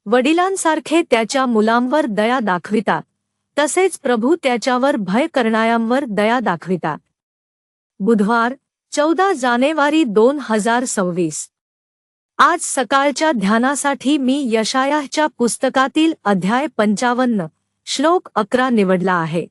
वडिलांसारखे त्याच्या मुलांवर दया दाखवितात, तसेच प्रभू त्याच्यावर भय करणाऱ्यांवर दया दाखवितात. बुधवार 14 जानेवारी 2026. आज सकाळच्या ध्यानासाठी मी यशायाहच्या पुस्तकातील अध्याय 55 श्लोक 11 निवडला आहे.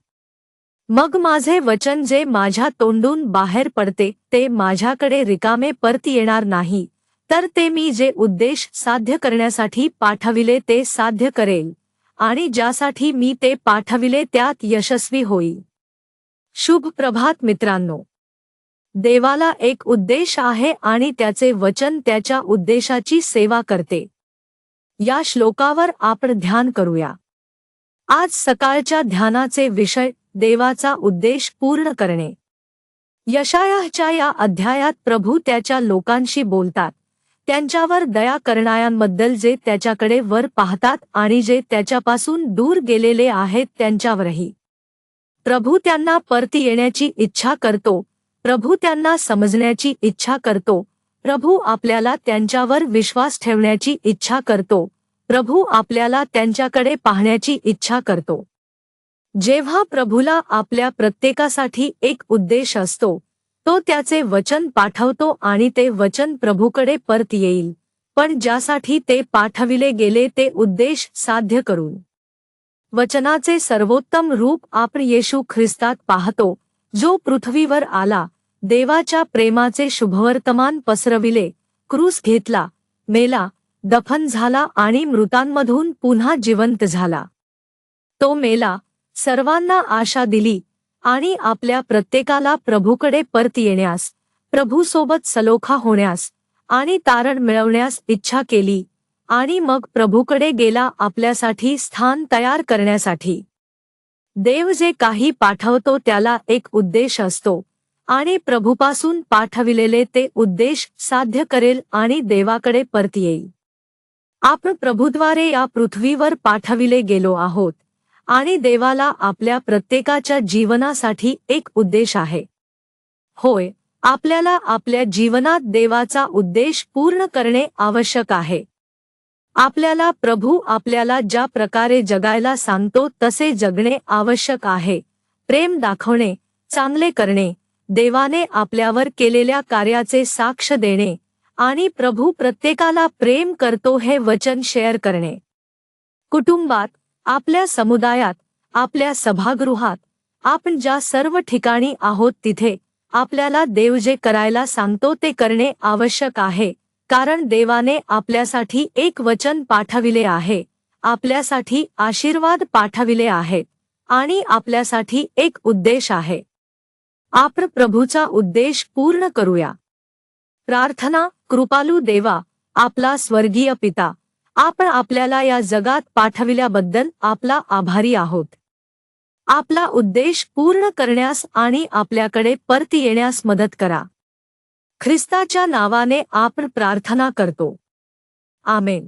मग माझे वचन जे माझ्या तोंडून बाहेर पडते ते माझ्याकडे रिकामे परत येणार नाही, तर ते मी जे उद्देश साध्य करण्यासाठी पाठविले ते साध्य करेल, आणि ज्यासाठी मी ते पाठविले त्यात यशस्वी होईल. शुभ प्रभात मित्रांनो. देवाला एक उद्देश आहे आणि त्याचे वचन त्याच्या उद्देशाची सेवा करते. या श्लोकावर आपण ध्यान करूया. आज सकाळच्या ध्यानाचे विषय देवाचा उद्देश पूर्ण करणे. यशायाहच्या या अध्यायात प्रभू त्याच्या लोकांशी बोलतात, त्यांच्यावर दया करणाऱ्यांबद्दल जे त्याच्याकडे वर पाहतात आणि जे त्याच्यापासून दूर गेलेले आहेत त्यांच्यावरही. प्रभू त्यांना परत येण्याची इच्छा करतो. प्रभू त्यांना समजण्याची इच्छा करतो. प्रभू आपल्याला त्यांच्यावर विश्वास ठेवण्याची इच्छा करतो. प्रभू आपल्याला त्यांच्याकडे पाहण्याची इच्छा करतो. जेव्हा प्रभूला आपल्या प्रत्येकासाठी एक उद्देश असतो, तो त्याचे वचन पाठवतो आणि ते वचन प्रभूकडे परत येईल, पण ज्यासाठी ते पाठविले गेले ते उद्देश साध्य करून. वचनाचे सर्वोत्तम रूप आपण येशू ख्रिस्तात पाहतो, जो पृथ्वीवर आला, देवाच्या प्रेमाचे शुभवर्तमान पसरविले, क्रूस घेतला, मेला, दफन झाला आणि मृतांमधून पुन्हा जिवंत झाला. तो मेला, सर्वांना आशा दिली आणि आपल्या प्रत्येकाला प्रभूकडे परत येण्यास, प्रभूसोबत सलोखा होण्यास आणि तारण मिळवण्यास इच्छा केली, आणि मग प्रभूकडे गेला आपल्यासाठी स्थान तयार करण्यासाठी. देव जे काही पाठवतो त्याला एक उद्देश असतो, आणि प्रभूपासून पाठविलेले ते उद्देश साध्य करेल आणि देवाकडे परत येईल. आपण प्रभूद्वारे या पृथ्वीवर पाठविले गेलो आहोत, आणि देवाला आपल्या प्रत्येकाच्या जीवनासाठी एक उद्देश आहे. होय, आपल्याला आपल्या जीवनात देवाचा उद्देश पूर्ण करणे आवश्यक आहे. आपल्याला प्रभू आपल्याला ज्या प्रकारे जगायला सांगतो तसे जगणे आवश्यक आहे. प्रेम दाखवणे, चांगले करणे, देवाने आपल्यावर केलेल्या कार्याचे साक्ष देणे, आणि प्रभू प्रत्येकाला प्रेम करतो हे वचन शेअर करणे. कुटुंबात, आपल्या समुदायात, आपल्या सभागृहात, आपण ज्या सर्व ठिकाणी आहोत तिथे आपल्याला देव जे करायला सांगतो ते करणे आवश्यक आहे, कारण देवाने आपल्यासाठी एक वचन पाठविले आहे, आपल्यासाठी आशीर्वाद पाठविले आहेत, आणि आपल्यासाठी एक उद्देश आहे. आपण प्रभूचा उद्देश पूर्ण करूया. प्रार्थना. कृपालू देवा, आपला स्वर्गीय पिता, आपण आपल्याला या जगात पाठविल्याबद्दल आपला आभारी आहोत. आपला उद्देश पूर्ण करण्यास आणि आपल्याकडे परत येण्यास मदत करा. ख्रिस्ताच्या नावाने आपण प्रार्थना करतो. आमेन.